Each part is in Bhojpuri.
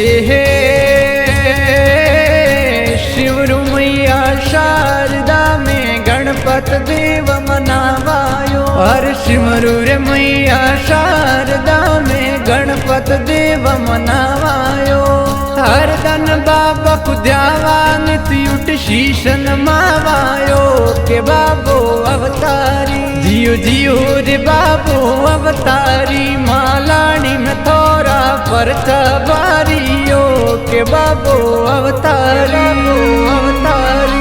हे शिवरु मैया शारदा में गणपत देव मनावायो। हर शिवरु रे मैया शारदा में गणपत देव मनावायो। हर दन बाबा कुद्यावा नित उठ शीशन मावायो के बाबो अवतारी जियो जियो रे बाबो अवतारी मालानी में थोड़ा पर चबारियो के बाबो अवतारी अवतारी।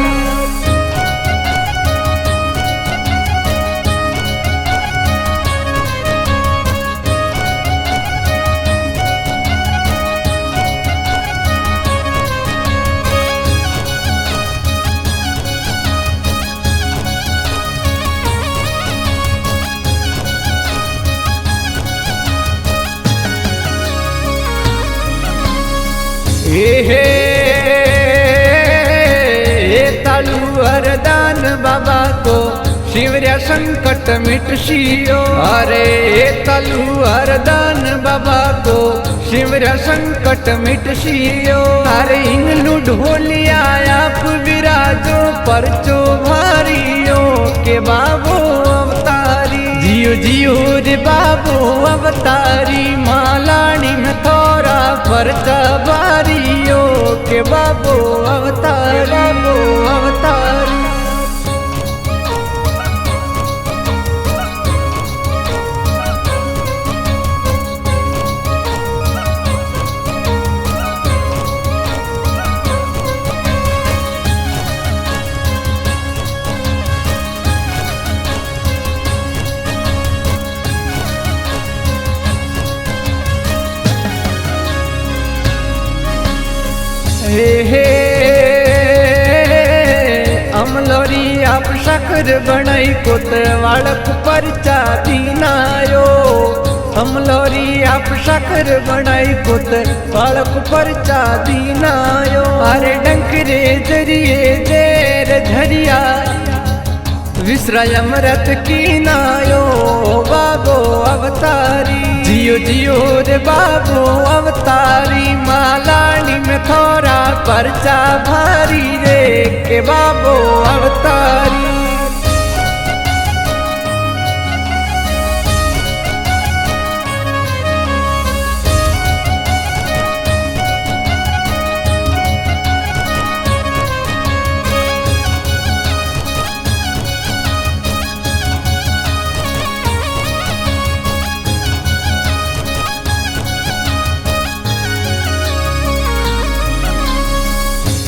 हे तालु वरदान बाबा को शिवर्या संकट मिटशियो। अरे तालु वरदान बाबा को शिवर्या संकट मिटशियो। अरे इंगलू ढोलिया आप विराजो परचो भारियो के बाबो अवतारी जियो जियो रे बाबो अवतारी मालानी में थोड़ा परचा बारियो के बाबो अवतारी बाबो अवतारी। हे अमलोरी आप शकर बनाई कोत वालक परचा दीनायो। अमलोरी आप शकर बनाई कोत वालक परचा दीनायो। अरे डंकरे जरिए देर झरिया विश्राय अमृत की नायो बाबो अवतारी जियो जियो रे बाबो अवतारी मालानी में थोड़ा परचा भारी रे के बाबो अवतारी।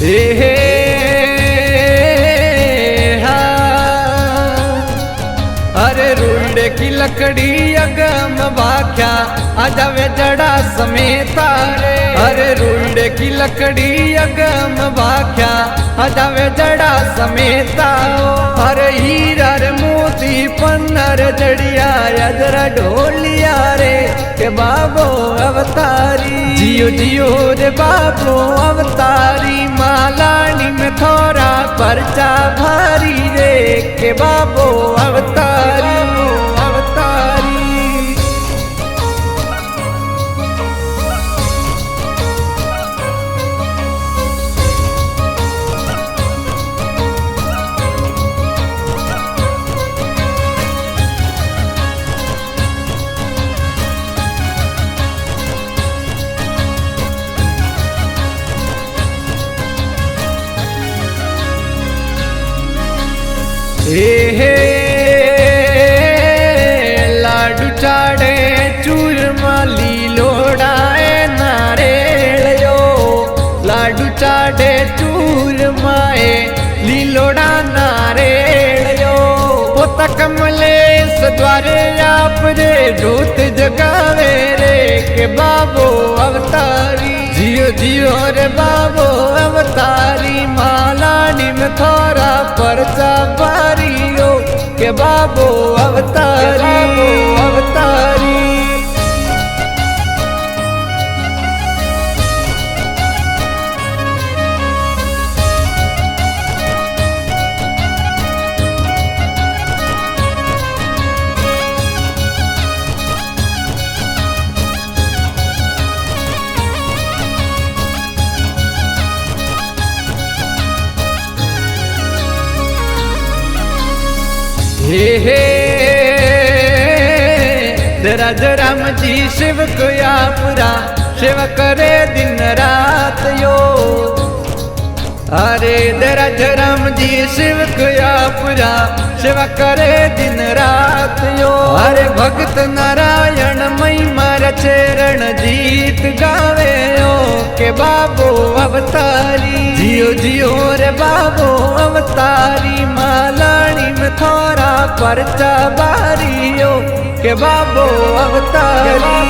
हे अरे रुइड़े की लकड़ी अगम भाख्या आजावे जड़ा समेता रे। अरे रुइड़े की लकड़ी अगम भाख्या आजावे जड़ा समेता। अरे हीरा रे मोती पन्नर जड़िया अजरा ढोलिया रे के बाबो अवतारी जियो जियो रे बाबो अवतारी मालानी में थोड़ा परचा भारी रे के बाबो अवतारी अवतारी। हे लाडू चाड़े चूरमा लीलोड़ाए नारेळयो। लाडू चाड़े चूरमाए लीलोड़ा नारेळयो। पोता कमलेश द्वारे आप रे जोत जगावे रे के बाबो अवतारी जियो जियो रे बाबो अवतारी मालानी में थोड़ा परचा बारियो के बाबो अवतारी अवतारी। हे दराज राम जी शिव को आपरा सेवा करे दिन रात यो। अरे दराज राम जी शिव को आपरा सेवा करे दिन रात यो। अरे भक्त नारायण मई मारा चरण जीत गावे यो के बाबो अवतारी जियो जियो रे बाबो अवतारी मालानी में थोड़ा परचा बारियो के बाबो अवतारी।